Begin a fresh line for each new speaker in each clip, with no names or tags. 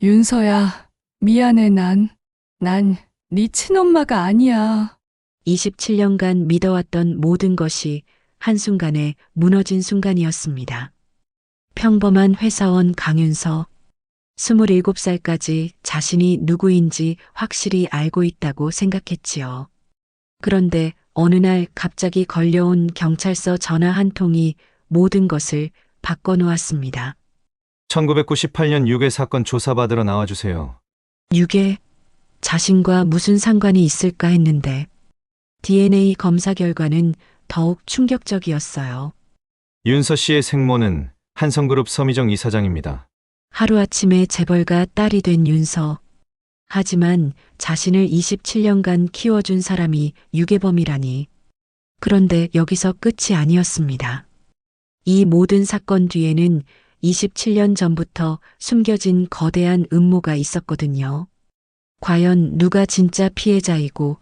윤서야, 미안해, 난 네 친엄마가 아니야.
27년간 믿어왔던 모든 것이 한순간에 무너진 순간이었습니다. 평범한 회사원 강윤서, 27살까지 자신이 누구인지 확실히 알고 있다고 생각했지요. 그런데 어느 날 갑자기 걸려온 경찰서 전화 한 통이 모든 것을 바꿔놓았습니다.
1998년 유괴 사건 조사받으러 나와주세요.
유괴, 자신과 무슨 상관이 있을까 했는데 DNA 검사 결과는 더욱 충격적이었어요.
윤서 씨의 생모는 한성그룹 서미정 이사장입니다.
하루아침에 재벌가 딸이 된 윤서. 하지만 자신을 27년간 키워준 사람이 유괴범이라니. 그런데 여기서 끝이 아니었습니다. 이 모든 사건 뒤에는 27년 전부터 숨겨진 거대한 음모가 있었거든요. 과연 누가 진짜 피해자이고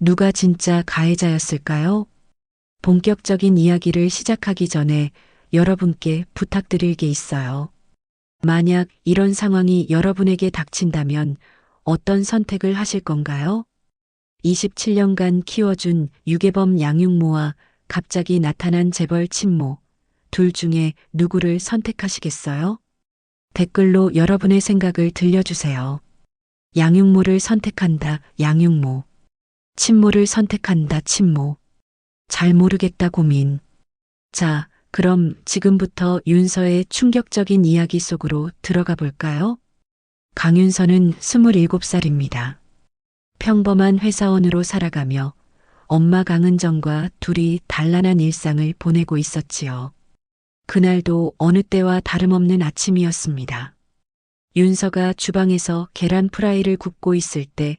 누가 진짜 가해자였을까요? 본격적인 이야기를 시작하기 전에 여러분께 부탁드릴 게 있어요. 만약 이런 상황이 여러분에게 닥친다면 어떤 선택을 하실 건가요? 27년간 키워준 유괴범 양육모와 갑자기 나타난 재벌 친모, 둘 중에 누구를 선택하시겠어요? 댓글로 여러분의 생각을 들려주세요. 양육모를 선택한다, 양육모. 친모를 선택한다, 친모. 잘 모르겠다, 고민. 자, 그럼 지금부터 윤서의 충격적인 이야기 속으로 들어가 볼까요? 강윤서는 27살입니다. 평범한 회사원으로 살아가며 엄마 강은정과 둘이 단란한 일상을 보내고 있었지요. 그날도 어느 때와 다름없는 아침이었습니다. 윤서가 주방에서 계란 프라이를 굽고 있을 때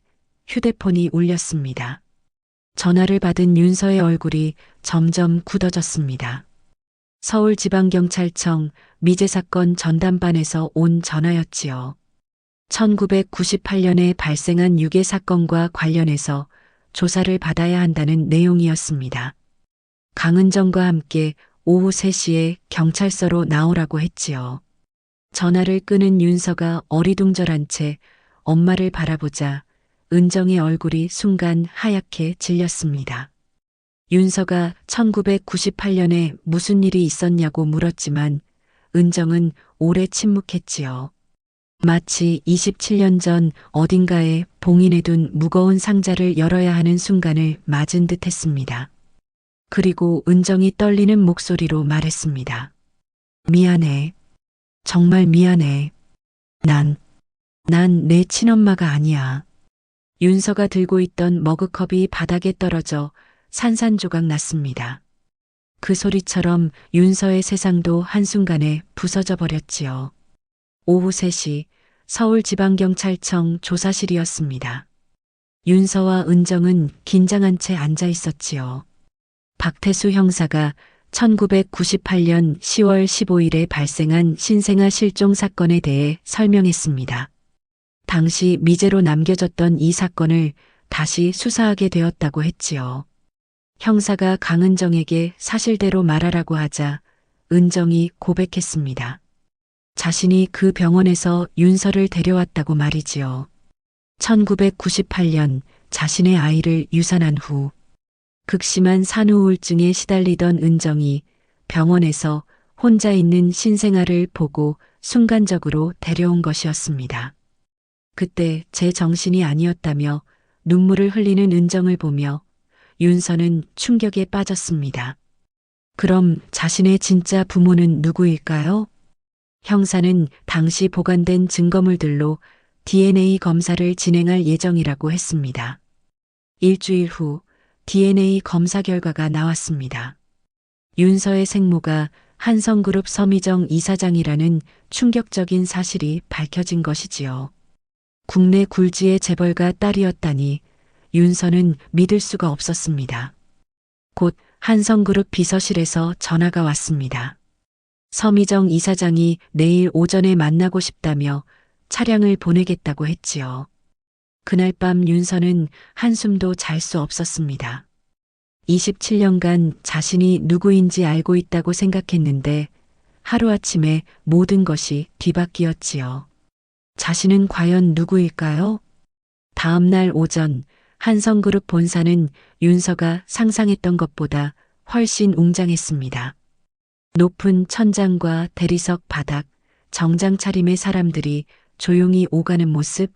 휴대폰이 울렸습니다. 전화를 받은 윤서의 얼굴이 점점 굳어졌습니다. 서울지방경찰청 미제사건 전담반에서 온 전화였지요. 1998년에 발생한 유괴 사건과 관련해서 조사를 받아야 한다는 내용이었습니다. 강은정과 함께 오후 3시에 경찰서로 나오라고 했지요. 전화를 끄는 윤서가 어리둥절한 채 엄마를 바라보자 은정의 얼굴이 순간 하얗게 질렸습니다. 윤서가 1998년에 무슨 일이 있었냐고 물었지만 은정은 오래 침묵했지요. 마치 27년 전 어딘가에 봉인해둔 무거운 상자를 열어야 하는 순간을 맞은 듯 했습니다. 그리고 은정이 떨리는 목소리로 말했습니다. 미안해. 정말 미안해. 난 내 친엄마가 아니야. 윤서가 들고 있던 머그컵이 바닥에 떨어져 산산조각 났습니다. 그 소리처럼 윤서의 세상도 한순간에 부서져 버렸지요. 오후 3시 서울지방경찰청 조사실이었습니다. 윤서와 은정은 긴장한 채 앉아 있었지요. 박태수 형사가 1998년 10월 15일에 발생한 신생아 실종 사건에 대해 설명했습니다. 당시 미제로 남겨졌던 이 사건을 다시 수사하게 되었다고 했지요. 형사가 강은정에게 사실대로 말하라고 하자 은정이 고백했습니다. 자신이 그 병원에서 윤서를 데려왔다고 말이지요. 1998년 자신의 아이를 유산한 후 극심한 산후우울증에 시달리던 은정이 병원에서 혼자 있는 신생아를 보고 순간적으로 데려온 것이었습니다. 그때 제 정신이 아니었다며 눈물을 흘리는 은정을 보며 윤서는 충격에 빠졌습니다. 그럼 자신의 진짜 부모는 누구일까요? 형사는 당시 보관된 증거물들로 DNA 검사를 진행할 예정이라고 했습니다. 일주일 후 DNA 검사 결과가 나왔습니다. 윤서의 생모가 한성그룹 서미정 이사장이라는 충격적인 사실이 밝혀진 것이지요. 국내 굴지의 재벌가 딸이었다니 윤서는 믿을 수가 없었습니다. 곧 한성그룹 비서실에서 전화가 왔습니다. 서미정 이사장이 내일 오전에 만나고 싶다며 차량을 보내겠다고 했지요. 그날 밤 윤서는 한숨도 잘 수 없었습니다. 27년간 자신이 누구인지 알고 있다고 생각했는데 하루아침에 모든 것이 뒤바뀌었지요. 자신은 과연 누구일까요? 다음 날 오전 한성그룹 본사는 윤서가 상상했던 것보다 훨씬 웅장했습니다. 높은 천장과 대리석 바닥, 정장 차림의 사람들이 조용히 오가는 모습,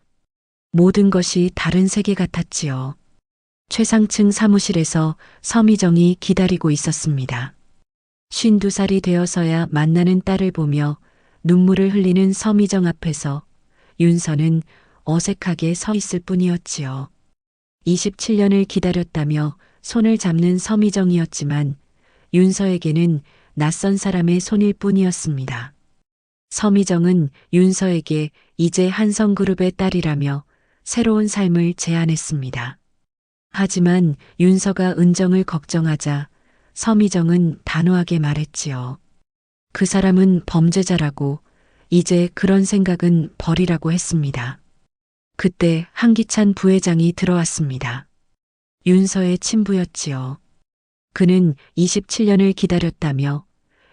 모든 것이 다른 세계 같았지요. 최상층 사무실에서 서미정이 기다리고 있었습니다. 52살이 되어서야 만나는 딸을 보며 눈물을 흘리는 서미정 앞에서 윤서는 어색하게 서 있을 뿐이었지요. 27년을 기다렸다며 손을 잡는 서미정이었지만 윤서에게는 낯선 사람의 손일 뿐이었습니다. 서미정은 윤서에게 이제 한성그룹의 딸이라며 새로운 삶을 제안했습니다. 하지만 윤서가 은정을 걱정하자 서미정은 단호하게 말했지요. 그 사람은 범죄자라고 이제 그런 생각은 버리라고 했습니다. 그때 한기찬 부회장이 들어왔습니다. 윤서의 친부였지요. 그는 27년을 기다렸다며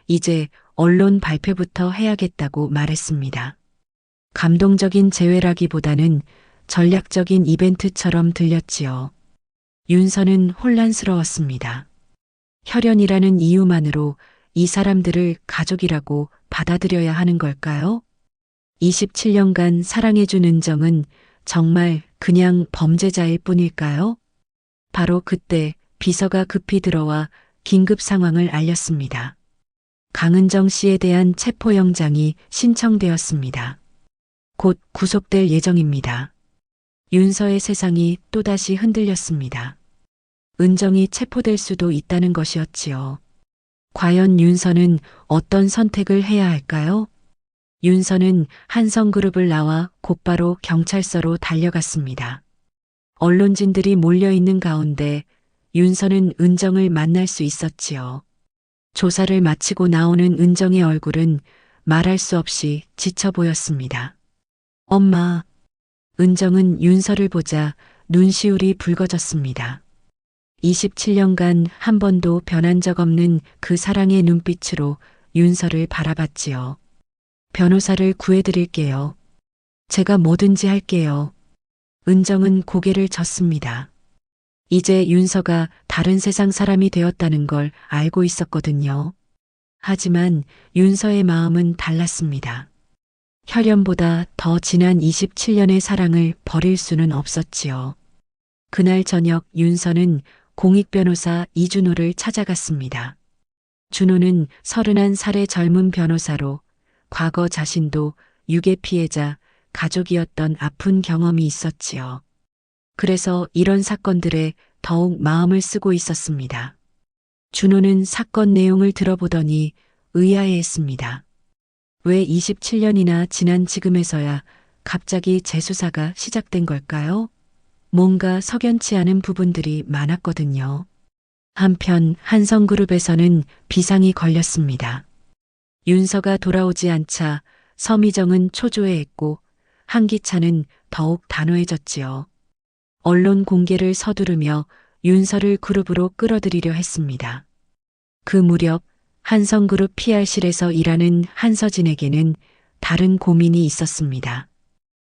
이제 언론 발표부터 해야겠다고 말했습니다. 감동적인 재회라기보다는 전략적인 이벤트처럼 들렸지요. 윤서는 혼란스러웠습니다. 혈연이라는 이유만으로 이 사람들을 가족이라고 받아들여야 하는 걸까요? 27년간 사랑해준 은정은 정말 그냥 범죄자일 뿐일까요? 바로 그때 비서가 급히 들어와 긴급 상황을 알렸습니다. 강은정 씨에 대한 체포영장이 신청되었습니다. 곧 구속될 예정입니다. 윤서의 세상이 또다시 흔들렸습니다. 은정이 체포될 수도 있다는 것이었지요. 과연 윤서는 어떤 선택을 해야 할까요? 윤서는 한성그룹을 나와 곧바로 경찰서로 달려갔습니다. 언론진들이 몰려있는 가운데 윤서는 은정을 만날 수 있었지요. 조사를 마치고 나오는 은정의 얼굴은 말할 수 없이 지쳐 보였습니다. 엄마. 은정은 윤서를 보자 눈시울이 붉어졌습니다. 27년간 한 번도 변한 적 없는 그 사랑의 눈빛으로 윤서를 바라봤지요. 변호사를 구해드릴게요. 제가 뭐든지 할게요. 은정은 고개를 젓습니다. 이제 윤서가 다른 세상 사람이 되었다는 걸 알고 있었거든요. 하지만 윤서의 마음은 달랐습니다. 혈연보다 더 진한 27년의 사랑을 버릴 수는 없었지요. 그날 저녁 윤서는 공익변호사 이준호를 찾아갔습니다. 준호는 31살의 젊은 변호사로 과거 자신도 유괴 피해자, 가족이었던 아픈 경험이 있었지요. 그래서 이런 사건들에 더욱 마음을 쓰고 있었습니다. 준호는 사건 내용을 들어보더니 의아해했습니다. 왜 27년이나 지난 지금에서야 갑자기 재수사가 시작된 걸까요? 뭔가 석연치 않은 부분들이 많았거든요. 한편 한성그룹에서는 비상이 걸렸습니다. 윤서가 돌아오지 않자 서미정은 초조해했고 한기찬은 더욱 단호해졌지요. 언론 공개를 서두르며 윤서를 그룹으로 끌어들이려 했습니다. 그 무렵 한성그룹 PR실에서 일하는 한서진에게는 다른 고민이 있었습니다.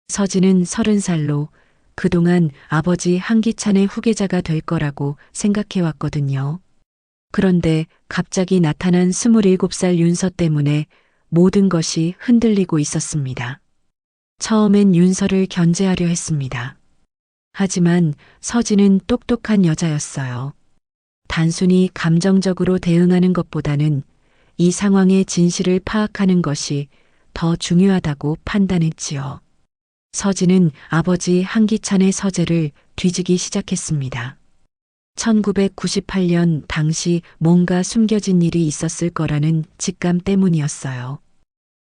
서진은 30살로 그동안 아버지 한기찬의 후계자가 될 거라고 생각해왔거든요. 그런데 갑자기 나타난 27살 윤서 때문에 모든 것이 흔들리고 있었습니다. 처음엔 윤서를 견제하려 했습니다. 하지만 서진은 똑똑한 여자였어요. 단순히 감정적으로 대응하는 것보다는 이 상황의 진실을 파악하는 것이 더 중요하다고 판단했지요. 서진은 아버지 한기찬의 서재를 뒤지기 시작했습니다. 1998년 당시 뭔가 숨겨진 일이 있었을 거라는 직감 때문이었어요.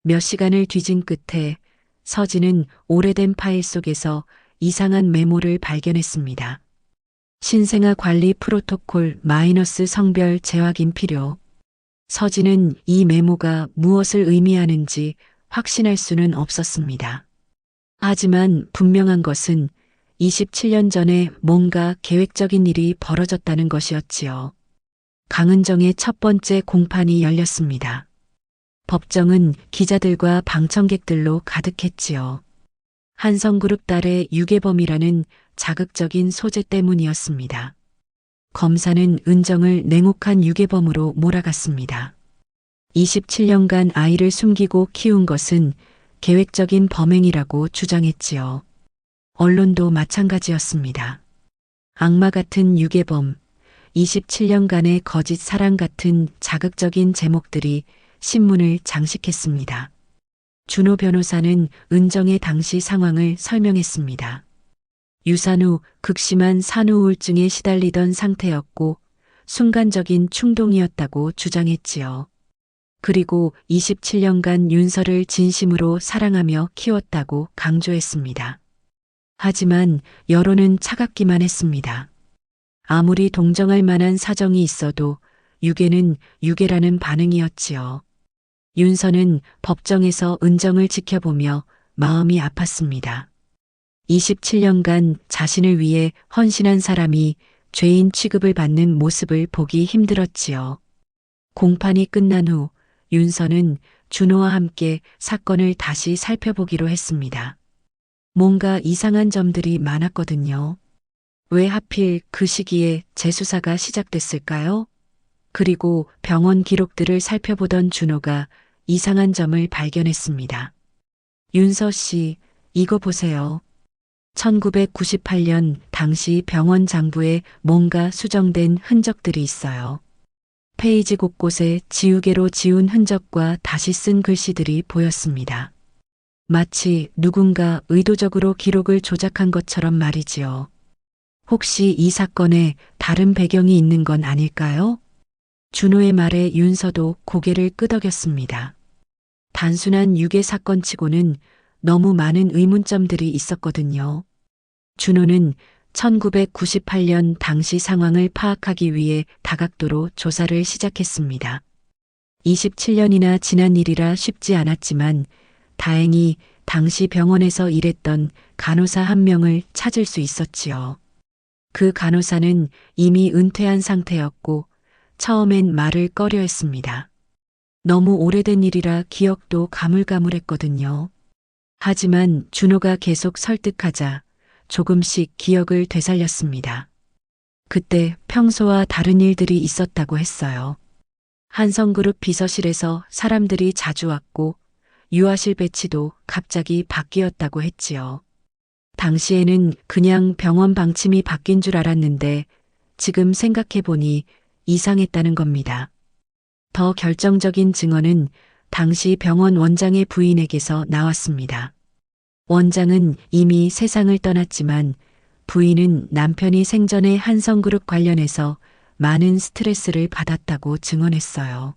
몇 시간을 뒤진 끝에 서진은 오래된 파일 속에서 이상한 메모를 발견했습니다. 신생아 관리 프로토콜 마이너스 성별 재확인 필요. 서진은 이 메모가 무엇을 의미하는지 확신할 수는 없었습니다. 하지만 분명한 것은 27년 전에 뭔가 계획적인 일이 벌어졌다는 것이었지요. 강은정의 첫 번째 공판이 열렸습니다. 법정은 기자들과 방청객들로 가득했지요. 한성그룹 딸의 유괴범이라는 자극적인 소재 때문이었습니다. 검사는 은정을 냉혹한 유괴범으로 몰아갔습니다. 27년간 아이를 숨기고 키운 것은 계획적인 범행이라고 주장했지요. 언론도 마찬가지였습니다. 악마 같은 유괴범, 27년간의 거짓 사랑 같은 자극적인 제목들이 신문을 장식했습니다. 준호 변호사는 은정의 당시 상황을 설명했습니다. 유산 후 극심한 산후우울증에 시달리던 상태였고 순간적인 충동이었다고 주장했지요. 그리고 27년간 윤서를 진심으로 사랑하며 키웠다고 강조했습니다. 하지만 여론은 차갑기만 했습니다. 아무리 동정할 만한 사정이 있어도 유괴는 유괴라는 반응이었지요. 윤서는 법정에서 은정을 지켜보며 마음이 아팠습니다. 27년간 자신을 위해 헌신한 사람이 죄인 취급을 받는 모습을 보기 힘들었지요. 공판이 끝난 후 윤서는 준호와 함께 사건을 다시 살펴보기로 했습니다. 뭔가 이상한 점들이 많았거든요. 왜 하필 그 시기에 재수사가 시작됐을까요? 그리고 병원 기록들을 살펴보던 준호가 이상한 점을 발견했습니다. 윤서 씨, 이거 보세요. 1998년 당시 병원 장부에 뭔가 수정된 흔적들이 있어요. 페이지 곳곳에 지우개로 지운 흔적과 다시 쓴 글씨들이 보였습니다. 마치 누군가 의도적으로 기록을 조작한 것처럼 말이지요. 혹시 이 사건에 다른 배경이 있는 건 아닐까요? 준호의 말에 윤서도 고개를 끄덕였습니다. 단순한 유괴 사건치고는 너무 많은 의문점들이 있었거든요. 준호는 1998년 당시 상황을 파악하기 위해 다각도로 조사를 시작했습니다. 27년이나 지난 일이라 쉽지 않았지만 다행히 당시 병원에서 일했던 간호사 한 명을 찾을 수 있었지요. 그 간호사는 이미 은퇴한 상태였고 처음엔 말을 꺼려 했습니다. 너무 오래된 일이라 기억도 가물가물했거든요. 하지만 준호가 계속 설득하자 조금씩 기억을 되살렸습니다. 그때 평소와 다른 일들이 있었다고 했어요. 한성그룹 비서실에서 사람들이 자주 왔고 유아실 배치도 갑자기 바뀌었다고 했지요. 당시에는 그냥 병원 방침이 바뀐 줄 알았는데 지금 생각해보니 이상했다는 겁니다. 더 결정적인 증언은 당시 병원 원장의 부인에게서 나왔습니다. 원장은 이미 세상을 떠났지만 부인은 남편이 생전에 한성그룹 관련해서 많은 스트레스를 받았다고 증언했어요.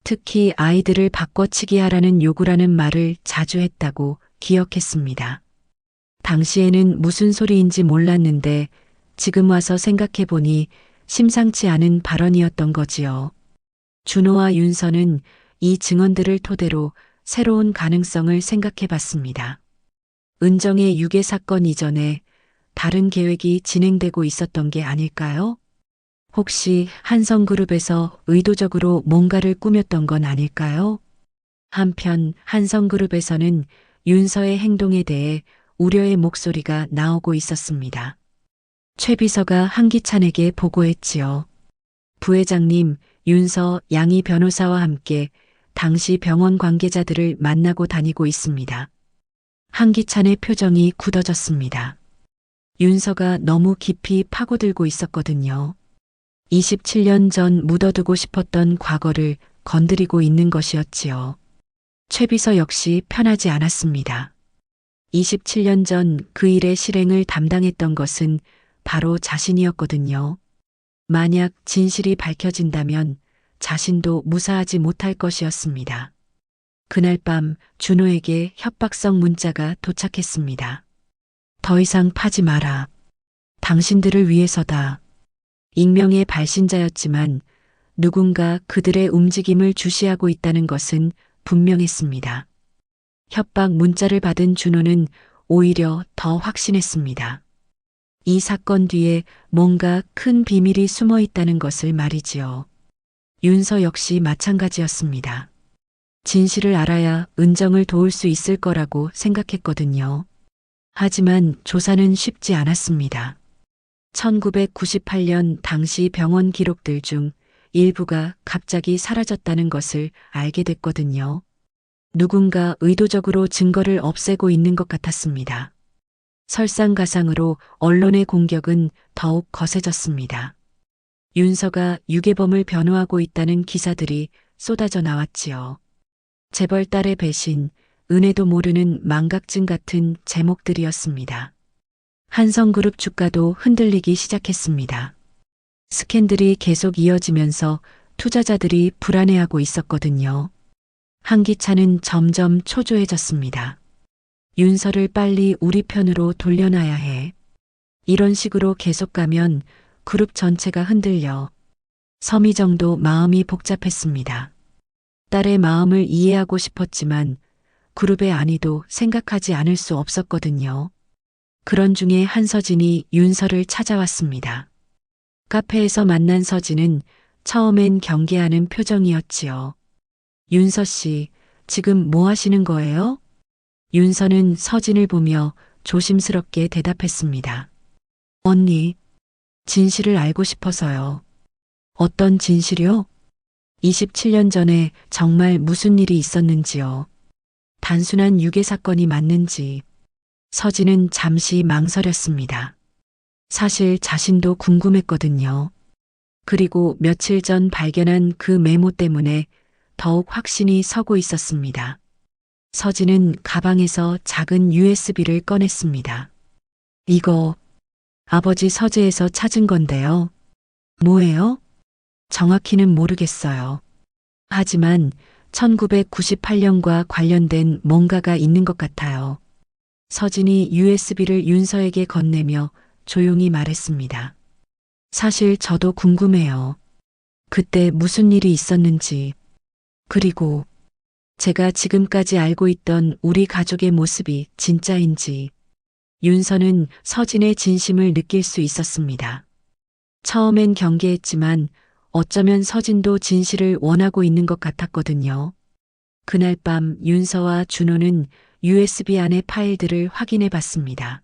특히 아이들을 바꿔치기 하라는 요구라는 말을 자주 했다고 기억했습니다. 당시에는 무슨 소리인지 몰랐는데 지금 와서 생각해보니 심상치 않은 발언이었던 거지요. 준호와 윤서는 이 증언들을 토대로 새로운 가능성을 생각해봤습니다. 은정의 유괴 사건 이전에 다른 계획이 진행되고 있었던 게 아닐까요? 혹시 한성그룹에서 의도적으로 뭔가를 꾸몄던 건 아닐까요? 한편 한성그룹에서는 윤서의 행동에 대해 우려의 목소리가 나오고 있었습니다. 최 비서가 한기찬에게 보고했지요. 부회장님, 윤서 양희 변호사와 함께 당시 병원 관계자들을 만나고 다니고 있습니다. 한기찬의 표정이 굳어졌습니다. 윤서가 너무 깊이 파고들고 있었거든요. 27년 전 묻어두고 싶었던 과거를 건드리고 있는 것이었지요. 최 비서 역시 편하지 않았습니다. 27년 전 그 일의 실행을 담당했던 것은 바로 자신이었거든요. 만약 진실이 밝혀진다면 자신도 무사하지 못할 것이었습니다. 그날 밤 준호에게 협박성 문자가 도착했습니다. 더 이상 파지 마라. 당신들을 위해서다. 익명의 발신자였지만 누군가 그들의 움직임을 주시하고 있다는 것은 분명했습니다. 협박 문자를 받은 준호는 오히려 더 확신했습니다. 이 사건 뒤에 뭔가 큰 비밀이 숨어 있다는 것을 말이지요. 윤서 역시 마찬가지였습니다. 진실을 알아야 은정을 도울 수 있을 거라고 생각했거든요. 하지만 조사는 쉽지 않았습니다. 1998년 당시 병원 기록들 중 일부가 갑자기 사라졌다는 것을 알게 됐거든요. 누군가 의도적으로 증거를 없애고 있는 것 같았습니다. 설상가상으로 언론의 공격은 더욱 거세졌습니다. 윤서가 유괴범을 변호하고 있다는 기사들이 쏟아져 나왔지요. 재벌 딸의 배신, 은혜도 모르는 망각증 같은 제목들이었습니다. 한성그룹 주가도 흔들리기 시작했습니다. 스캔들이 계속 이어지면서 투자자들이 불안해하고 있었거든요. 한기차는 점점 초조해졌습니다. 윤서를 빨리 우리 편으로 돌려놔야 해. 이런 식으로 계속 가면 그룹 전체가 흔들려. 서미정도 마음이 복잡했습니다. 딸의 마음을 이해하고 싶었지만 그룹의 안위도 생각하지 않을 수 없었거든요. 그런 중에 한서진이 윤서를 찾아왔습니다. 카페에서 만난 서진은 처음엔 경계하는 표정이었지요. 윤서 씨, 지금 뭐 하시는 거예요? 윤서는 서진을 보며 조심스럽게 대답했습니다. 언니, 진실을 알고 싶어서요. 어떤 진실이요? 27년 전에 정말 무슨 일이 있었는지요. 단순한 유괴 사건이 맞는지. 서진은 잠시 망설였습니다. 사실 자신도 궁금했거든요. 그리고 며칠 전 발견한 그 메모 때문에 더욱 확신이 서고 있었습니다. 서진은 가방에서 작은 USB를 꺼냈습니다. 이거 아버지 서재에서 찾은 건데요. 뭐예요? 정확히는 모르겠어요. 하지만 1998년과 관련된 뭔가가 있는 것 같아요. 서진이 USB를 윤서에게 건네며 조용히 말했습니다. 사실 저도 궁금해요. 그때 무슨 일이 있었는지, 그리고 제가 지금까지 알고 있던 우리 가족의 모습이 진짜인지. 윤서는 서진의 진심을 느낄 수 있었습니다. 처음엔 경계했지만 어쩌면 서진도 진실을 원하고 있는 것 같았거든요. 그날 밤 윤서와 준호는 USB 안의 파일들을 확인해 봤습니다.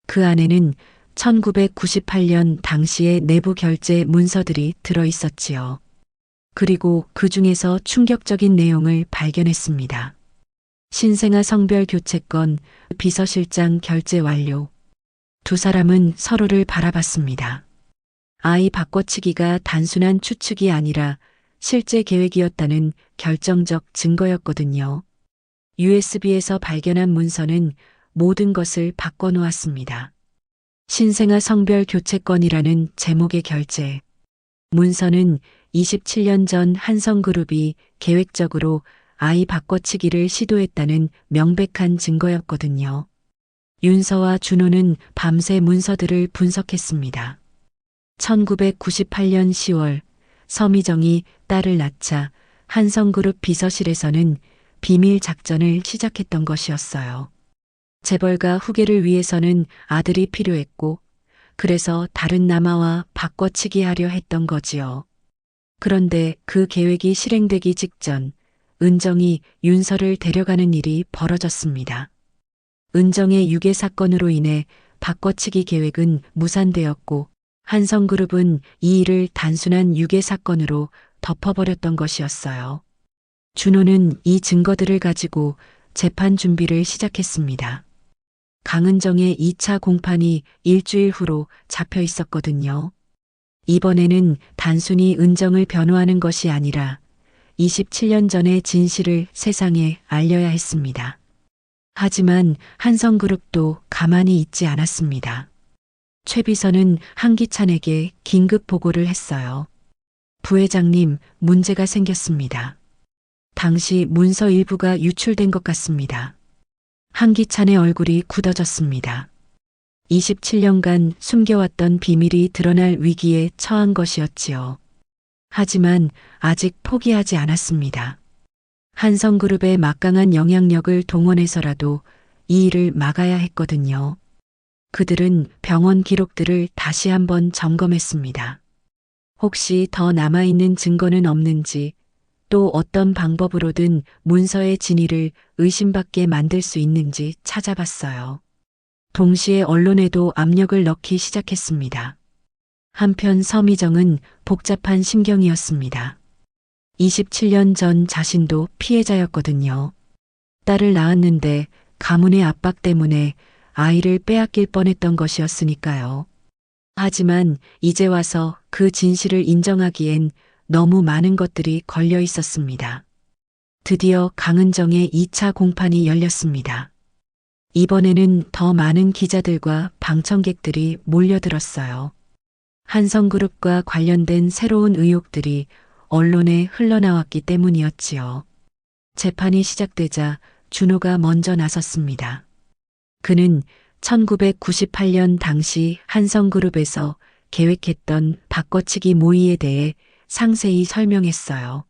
그 안에는 1998년 당시의 내부 결제 문서들이 들어 있었지요. 그리고 그 중에서 충격적인 내용을 발견했습니다. 신생아 성별 교체권, 비서실장 결제 완료. 두 사람은 서로를 바라봤습니다. 아이 바꿔치기가 단순한 추측이 아니라 실제 계획이었다는 결정적 증거였거든요. USB에서 발견한 문서는 모든 것을 바꿔놓았습니다. 신생아 성별 교체권이라는 제목의 결제. 문서는 27년 전 한성그룹이 계획적으로 아이 바꿔치기를 시도했다는 명백한 증거였거든요. 윤서와 준호는 밤새 문서들을 분석했습니다. 1998년 10월 서미정이 딸을 낳자 한성그룹 비서실에서는 비밀 작전을 시작했던 것이었어요. 재벌가 후계를 위해서는 아들이 필요했고 그래서 다른 남아와 바꿔치기 하려 했던 거지요. 그런데 그 계획이 실행되기 직전 은정이 윤서를 데려가는 일이 벌어졌습니다. 은정의 유괴 사건으로 인해 바꿔치기 계획은 무산되었고 한성그룹은 이 일을 단순한 유괴 사건으로 덮어버렸던 것이었어요. 준호는 이 증거들을 가지고 재판 준비를 시작했습니다. 강은정의 2차 공판이 일주일 후로 잡혀 있었거든요. 이번에는 단순히 은정을 변호하는 것이 아니라 27년 전의 진실을 세상에 알려야 했습니다. 하지만 한성그룹도 가만히 있지 않았습니다. 최 비서는 한기찬에게 긴급 보고를 했어요. 부회장님, 문제가 생겼습니다. 당시 문서 일부가 유출된 것 같습니다. 한기찬의 얼굴이 굳어졌습니다. 27년간 숨겨왔던 비밀이 드러날 위기에 처한 것이었지요. 하지만 아직 포기하지 않았습니다. 한성그룹의 막강한 영향력을 동원해서라도 이 일을 막아야 했거든요. 그들은 병원 기록들을 다시 한번 점검했습니다. 혹시 더 남아있는 증거는 없는지, 또 어떤 방법으로든 문서의 진위를 의심받게 만들 수 있는지 찾아봤어요. 동시에 언론에도 압력을 넣기 시작했습니다. 한편 서미정은 복잡한 심경이었습니다. 27년 전 자신도 피해자였거든요. 딸을 낳았는데 가문의 압박 때문에 아이를 빼앗길 뻔했던 것이었으니까요. 하지만 이제 와서 그 진실을 인정하기엔 너무 많은 것들이 걸려 있었습니다. 드디어 강은정의 2차 공판이 열렸습니다. 이번에는 더 많은 기자들과 방청객들이 몰려들었어요. 한성그룹과 관련된 새로운 의혹들이 언론에 흘러나왔기 때문이었지요. 재판이 시작되자 준호가 먼저 나섰습니다. 그는 1998년 당시 한성그룹에서 계획했던 바꿔치기 모의에 대해 상세히 설명했어요.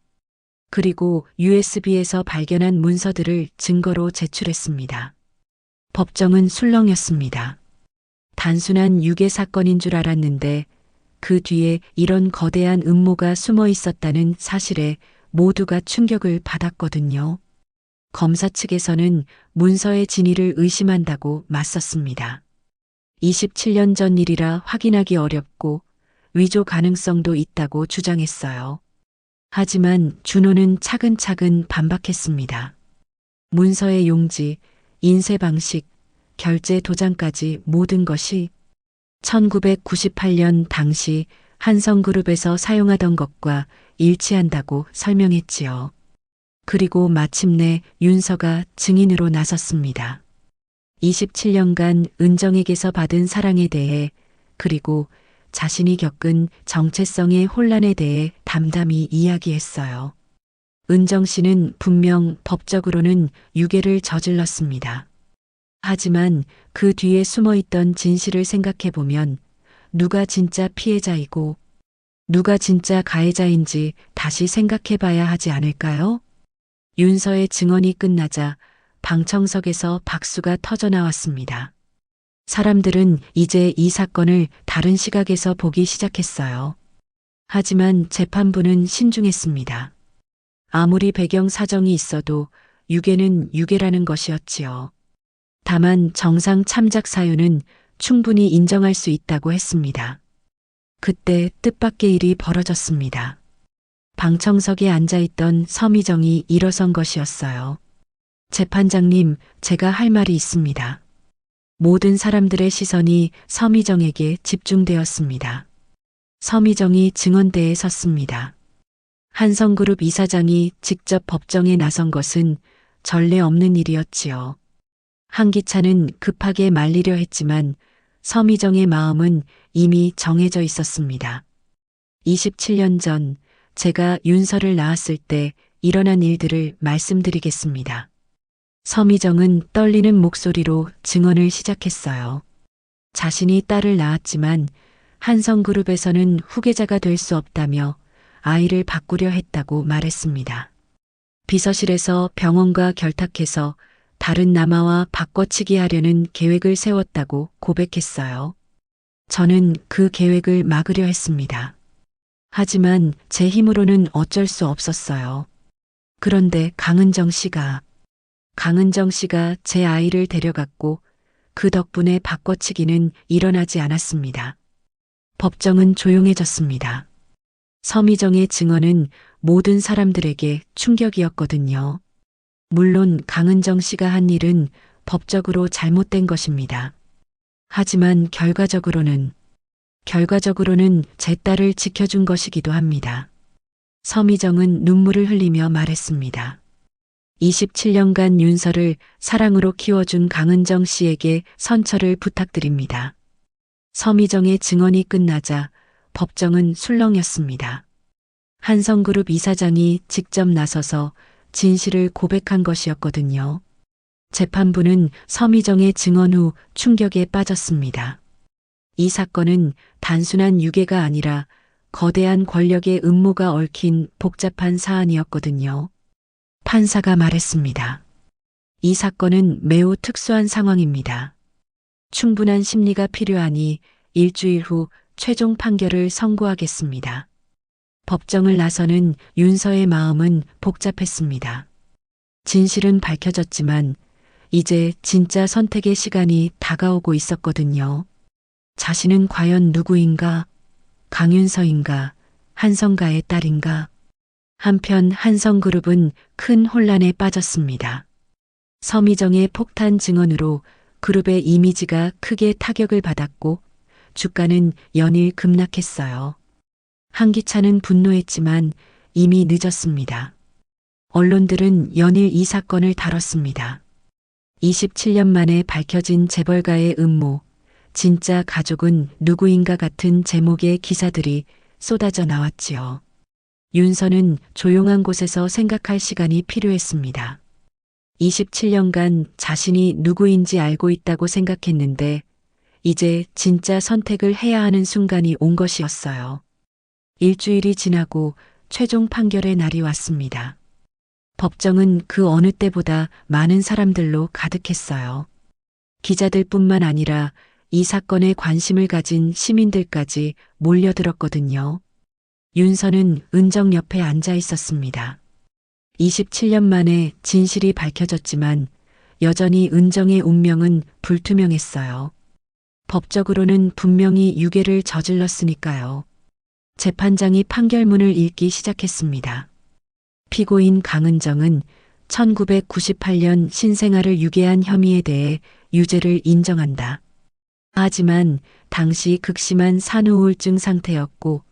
그리고 USB에서 발견한 문서들을 증거로 제출했습니다. 법정은 술렁였습니다. 단순한 유괴 사건인 줄 알았는데 그 뒤에 이런 거대한 음모가 숨어 있었다는 사실에 모두가 충격을 받았거든요. 검사 측에서는 문서의 진위를 의심한다고 맞섰습니다. 27년 전 일이라 확인하기 어렵고 위조 가능성도 있다고 주장했어요. 하지만 준호는 차근차근 반박했습니다. 문서의 용지, 인쇄 방식, 결제 도장까지 모든 것이 1998년 당시 한성그룹에서 사용하던 것과 일치한다고 설명했지요. 그리고 마침내 윤서가 증인으로 나섰습니다. 27년간 은정에게서 받은 사랑에 대해 그리고 자신이 겪은 정체성의 혼란에 대해 담담히 이야기했어요. 은정 씨는 분명 법적으로는 유괴를 저질렀습니다. 하지만 그 뒤에 숨어있던 진실을 생각해보면 누가 진짜 피해자이고 누가 진짜 가해자인지 다시 생각해봐야 하지 않을까요? 윤서의 증언이 끝나자 방청석에서 박수가 터져나왔습니다. 사람들은 이제 이 사건을 다른 시각에서 보기 시작했어요. 하지만 재판부는 신중했습니다. 아무리 배경 사정이 있어도 유괴는 유괴라는 것이었지요. 다만 정상 참작 사유는 충분히 인정할 수 있다고 했습니다. 그때 뜻밖의 일이 벌어졌습니다. 방청석에 앉아있던 서미정이 일어선 것이었어요. 재판장님, 제가 할 말이 있습니다. 모든 사람들의 시선이 서미정에게 집중되었습니다. 서미정이 증언대에 섰습니다. 한성그룹 이사장이 직접 법정에 나선 것은 전례 없는 일이었지요. 한기찬은 급하게 말리려 했지만 서미정의 마음은 이미 정해져 있었습니다. 27년 전 제가 윤서를 낳았을 때 일어난 일들을 말씀드리겠습니다. 서미정은 떨리는 목소리로 증언을 시작했어요. 자신이 딸을 낳았지만 한성그룹에서는 후계자가 될 수 없다며 아이를 바꾸려 했다고 말했습니다. 비서실에서 병원과 결탁해서 다른 남아와 바꿔치기 하려는 계획을 세웠다고 고백했어요. 저는 그 계획을 막으려 했습니다. 하지만 제 힘으로는 어쩔 수 없었어요. 그런데 강은정 씨가 제 아이를 데려갔고 그 덕분에 바꿔치기는 일어나지 않았습니다. 법정은 조용해졌습니다. 서미정의 증언은 모든 사람들에게 충격이었거든요. 물론 강은정 씨가 한 일은 법적으로 잘못된 것입니다. 하지만 결과적으로는 제 딸을 지켜준 것이기도 합니다. 서미정은 눈물을 흘리며 말했습니다. 27년간 윤서를 사랑으로 키워준 강은정 씨에게 선처를 부탁드립니다. 서미정의 증언이 끝나자 법정은 술렁였습니다. 한성그룹 이사장이 직접 나서서 진실을 고백한 것이었거든요. 재판부는 서미정의 증언 후 충격에 빠졌습니다. 이 사건은 단순한 유괴가 아니라 거대한 권력의 음모가 얽힌 복잡한 사안이었거든요. 판사가 말했습니다. 이 사건은 매우 특수한 상황입니다. 충분한 심리가 필요하니 일주일 후 최종 판결을 선고하겠습니다. 법정을 나서는 윤서의 마음은 복잡했습니다. 진실은 밝혀졌지만 이제 진짜 선택의 시간이 다가오고 있었거든요. 자신은 과연 누구인가? 강윤서인가? 한성가의 딸인가? 한편 한성그룹은 큰 혼란에 빠졌습니다. 서미정의 폭탄 증언으로 그룹의 이미지가 크게 타격을 받았고 주가는 연일 급락했어요. 한기찬은 분노했지만 이미 늦었습니다. 언론들은 연일 이 사건을 다뤘습니다. 27년 만에 밝혀진 재벌가의 음모, 진짜 가족은 누구인가 같은 제목의 기사들이 쏟아져 나왔지요. 윤서는 조용한 곳에서 생각할 시간이 필요했습니다. 27년간 자신이 누구인지 알고 있다고 생각했는데 이제 진짜 선택을 해야 하는 순간이 온 것이었어요. 일주일이 지나고 최종 판결의 날이 왔습니다. 법정은 그 어느 때보다 많은 사람들로 가득했어요. 기자들뿐만 아니라 이 사건에 관심을 가진 시민들까지 몰려들었거든요. 윤서는 은정 옆에 앉아 있었습니다. 27년 만에 진실이 밝혀졌지만 여전히 은정의 운명은 불투명했어요. 법적으로는 분명히 유괴를 저질렀으니까요. 재판장이 판결문을 읽기 시작했습니다. 피고인 강은정은 1998년 신생아를 유괴한 혐의에 대해 유죄를 인정한다. 하지만 당시 극심한 산후우울증 상태였고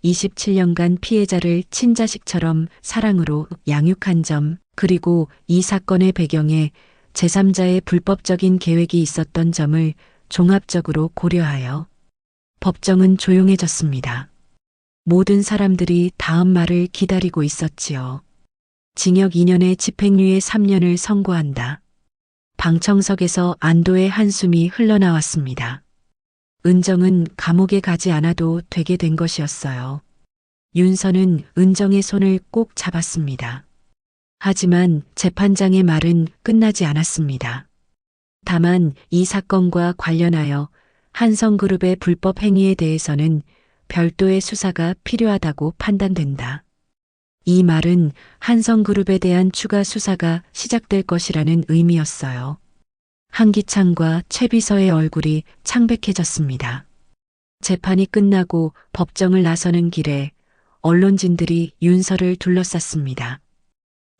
27년간 피해자를 친자식처럼 사랑으로 양육한 점, 그리고 이 사건의 배경에 제3자의 불법적인 계획이 있었던 점을 종합적으로 고려하여 법정은 조용해졌습니다. 모든 사람들이 다음 말을 기다리고 있었지요. 징역 2년에 집행유예 3년을 선고한다. 방청석에서 안도의 한숨이 흘러나왔습니다. 은정은 감옥에 가지 않아도 되게 된 것이었어요. 윤서는 은정의 손을 꼭 잡았습니다. 하지만 재판장의 말은 끝나지 않았습니다. 다만 이 사건과 관련하여 한성그룹의 불법 행위에 대해서는 별도의 수사가 필요하다고 판단된다. 이 말은 한성그룹에 대한 추가 수사가 시작될 것이라는 의미였어요. 한기찬과 최 비서의 얼굴이 창백해졌습니다. 재판이 끝나고 법정을 나서는 길에 언론진들이 윤서를 둘러쌌습니다.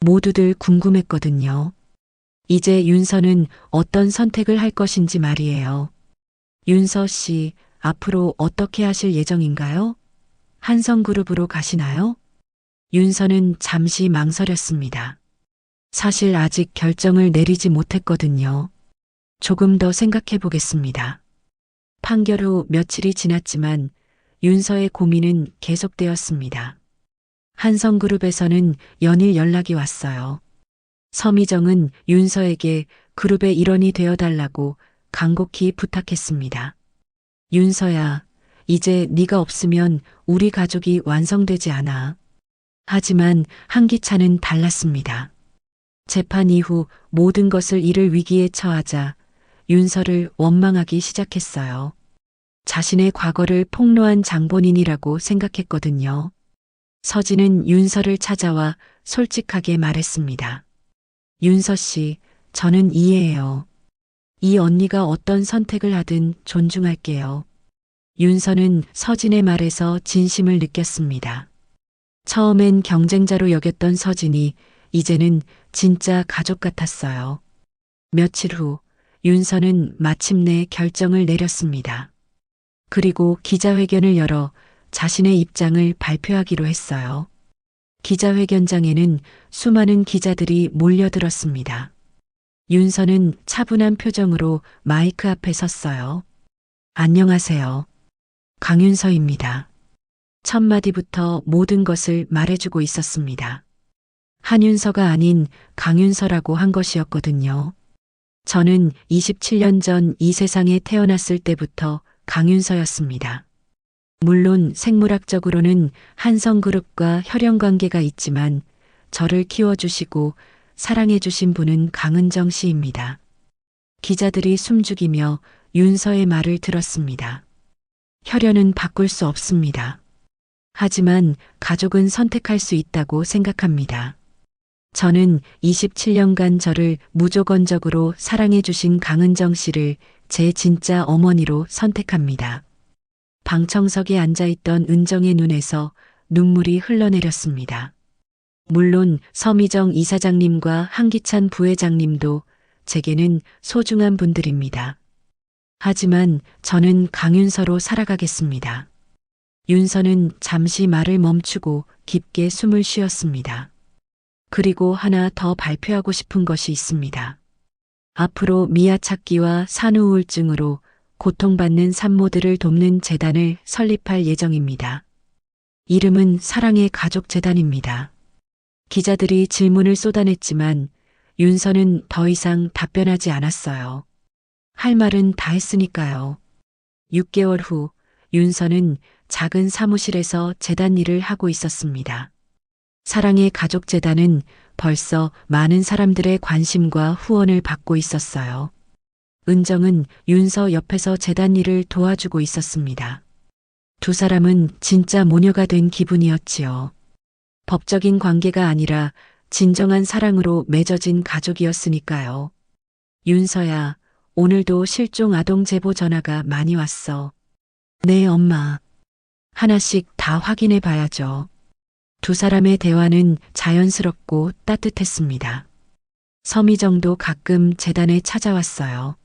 모두들 궁금했거든요. 이제 윤서는 어떤 선택을 할 것인지 말이에요. 윤서 씨, 앞으로 어떻게 하실 예정인가요? 한성그룹으로 가시나요? 윤서는 잠시 망설였습니다. 사실 아직 결정을 내리지 못했거든요. 조금 더 생각해 보겠습니다. 판결 후 며칠이 지났지만 윤서의 고민은 계속되었습니다. 한성그룹에서는 연일 연락이 왔어요. 서미정은 윤서에게 그룹의 일원이 되어달라고 간곡히 부탁했습니다. 윤서야, 이제 네가 없으면 우리 가족이 완성되지 않아. 하지만 한기찬은 달랐습니다. 재판 이후 모든 것을 잃을 위기에 처하자 윤서를 원망하기 시작했어요. 자신의 과거를 폭로한 장본인이라고 생각했거든요. 서진은 윤서를 찾아와 솔직하게 말했습니다. 윤서 씨, 저는 이해해요. 이 언니가 어떤 선택을 하든 존중할게요. 윤서는 서진의 말에서 진심을 느꼈습니다. 처음엔 경쟁자로 여겼던 서진이 이제는 진짜 가족 같았어요. 며칠 후 윤서는 마침내 결정을 내렸습니다. 그리고 기자회견을 열어 자신의 입장을 발표하기로 했어요. 기자회견장에는 수많은 기자들이 몰려들었습니다. 윤서는 차분한 표정으로 마이크 앞에 섰어요. 안녕하세요. 강윤서입니다. 첫 마디부터 모든 것을 말해주고 있었습니다. 한윤서가 아닌 강윤서라고 한 것이었거든요. 저는 27년 전 이 세상에 태어났을 때부터 강윤서였습니다. 물론 생물학적으로는 한성그룹과 혈연관계가 있지만 저를 키워주시고 사랑해주신 분은 강은정 씨입니다. 기자들이 숨죽이며 윤서의 말을 들었습니다. 혈연은 바꿀 수 없습니다. 하지만 가족은 선택할 수 있다고 생각합니다. 저는 27년간 저를 무조건적으로 사랑해주신 강은정 씨를 제 진짜 어머니로 선택합니다. 방청석에 앉아있던 은정의 눈에서 눈물이 흘러내렸습니다. 물론 서미정 이사장님과 한기찬 부회장님도 제게는 소중한 분들입니다. 하지만 저는 강윤서로 살아가겠습니다. 윤서는 잠시 말을 멈추고 깊게 숨을 쉬었습니다. 그리고 하나 더 발표하고 싶은 것이 있습니다. 앞으로 미아 찾기와 산후 우울증으로 고통받는 산모들을 돕는 재단을 설립할 예정입니다. 이름은 사랑의 가족재단입니다. 기자들이 질문을 쏟아냈지만 윤서는 더 이상 답변하지 않았어요. 할 말은 다 했으니까요. 6개월 후 윤서는 작은 사무실에서 재단 일을 하고 있었습니다. 사랑의 가족재단은 벌써 많은 사람들의 관심과 후원을 받고 있었어요. 은정은 윤서 옆에서 재단 일을 도와주고 있었습니다. 두 사람은 진짜 모녀가 된 기분이었지요. 법적인 관계가 아니라 진정한 사랑으로 맺어진 가족이었으니까요. 윤서야, 오늘도 실종 아동 제보 전화가 많이 왔어. 네, 엄마. 하나씩 다 확인해 봐야죠. 두 사람의 대화는 자연스럽고 따뜻했습니다. 서미정도 가끔 재단에 찾아왔어요.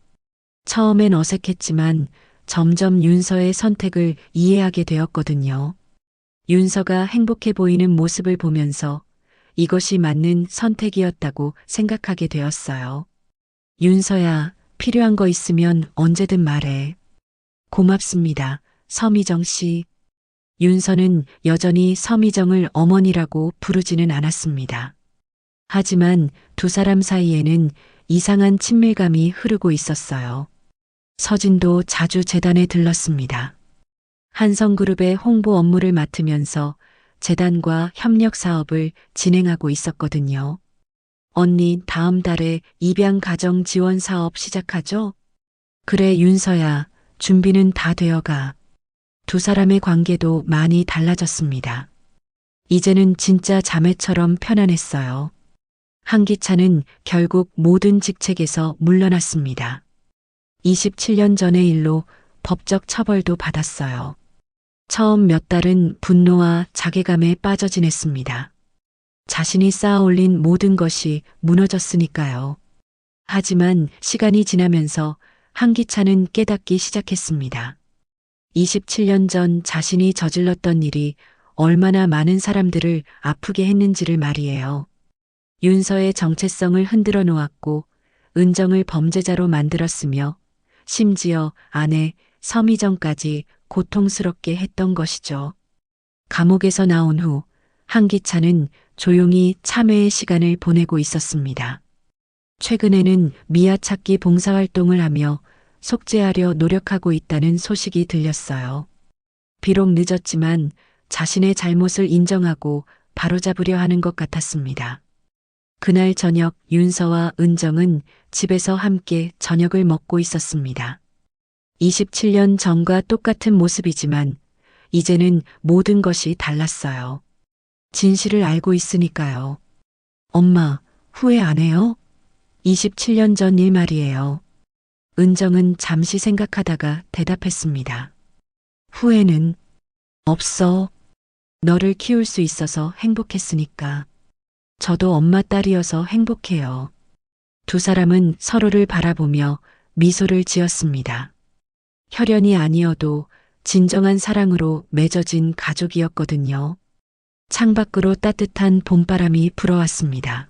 처음엔 어색했지만 점점 윤서의 선택을 이해하게 되었거든요. 윤서가 행복해 보이는 모습을 보면서 이것이 맞는 선택이었다고 생각하게 되었어요. 윤서야, 필요한 거 있으면 언제든 말해. 고맙습니다, 서미정 씨. 윤서는 여전히 서미정을 어머니라고 부르지는 않았습니다. 하지만 두 사람 사이에는 이상한 친밀감이 흐르고 있었어요. 서진도 자주 재단에 들렀습니다. 한성그룹의 홍보 업무를 맡으면서 재단과 협력 사업을 진행하고 있었거든요. 언니, 다음 달에 입양 가정 지원 사업 시작하죠? 그래, 윤서야, 준비는 다 되어가. 두 사람의 관계도 많이 달라졌습니다. 이제는 진짜 자매처럼 편안했어요. 한기찬은 결국 모든 직책에서 물러났습니다. 27년 전의 일로 법적 처벌도 받았어요. 처음 몇 달은 분노와 자괴감에 빠져 지냈습니다. 자신이 쌓아올린 모든 것이 무너졌으니까요. 하지만 시간이 지나면서 한기찬은 깨닫기 시작했습니다. 27년 전 자신이 저질렀던 일이 얼마나 많은 사람들을 아프게 했는지를 말이에요. 윤서의 정체성을 흔들어 놓았고 은정을 범죄자로 만들었으며 심지어 아내 서미정까지 고통스럽게 했던 것이죠. 감옥에서 나온 후 한기찬은 조용히 참회의 시간을 보내고 있었습니다. 최근에는 미아 찾기 봉사활동을 하며 속죄하려 노력하고 있다는 소식이 들렸어요. 비록 늦었지만 자신의 잘못을 인정하고 바로잡으려 하는 것 같았습니다. 그날 저녁 윤서와 은정은 집에서 함께 저녁을 먹고 있었습니다. 27년 전과 똑같은 모습이지만 이제는 모든 것이 달랐어요. 진실을 알고 있으니까요. 엄마, 후회 안 해요? 27년 전 일 말이에요. 은정은 잠시 생각하다가 대답했습니다. 후회는 없어. 너를 키울 수 있어서 행복했으니까. 저도 엄마 딸이어서 행복해요. 두 사람은 서로를 바라보며 미소를 지었습니다. 혈연이 아니어도 진정한 사랑으로 맺어진 가족이었거든요. 창밖으로 따뜻한 봄바람이 불어왔습니다.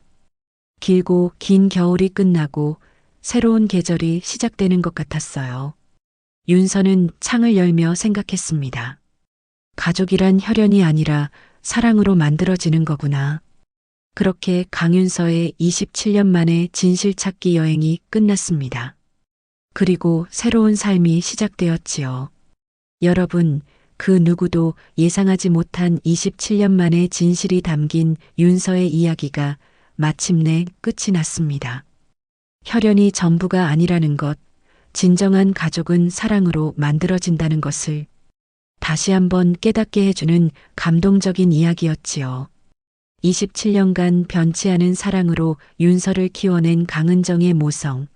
길고 긴 겨울이 끝나고 새로운 계절이 시작되는 것 같았어요. 윤서는 창을 열며 생각했습니다. 가족이란 혈연이 아니라 사랑으로 만들어지는 거구나. 그렇게 강윤서의 27년 만의 진실찾기 여행이 끝났습니다. 그리고 새로운 삶이 시작되었지요. 여러분, 그 누구도 예상하지 못한 27년 만의 진실이 담긴 윤서의 이야기가 마침내 끝이 났습니다. 혈연이 전부가 아니라는 것, 진정한 가족은 사랑으로 만들어진다는 것을 다시 한번 깨닫게 해주는 감동적인 이야기였지요. 27년간 변치 않은 사랑으로 윤서를 키워낸 강은정의 모성,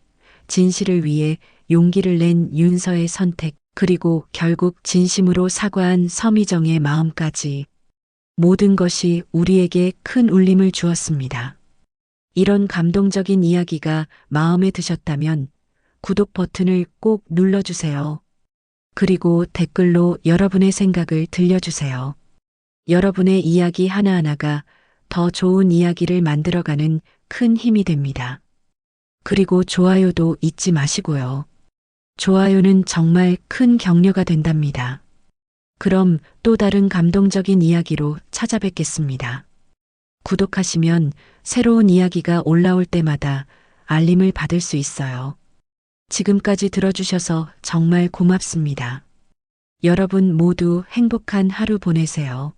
진실을 위해 용기를 낸 윤서의 선택, 그리고 결국 진심으로 사과한 서미정의 마음까지 모든 것이 우리에게 큰 울림을 주었습니다. 이런 감동적인 이야기가 마음에 드셨다면 구독 버튼을 꼭 눌러주세요. 그리고 댓글로 여러분의 생각을 들려주세요. 여러분의 이야기 하나하나가 더 좋은 이야기를 만들어가는 큰 힘이 됩니다. 그리고 좋아요도 잊지 마시고요. 좋아요는 정말 큰 격려가 된답니다. 그럼 또 다른 감동적인 이야기로 찾아뵙겠습니다. 구독하시면 새로운 이야기가 올라올 때마다 알림을 받을 수 있어요. 지금까지 들어주셔서 정말 고맙습니다. 여러분 모두 행복한 하루 보내세요.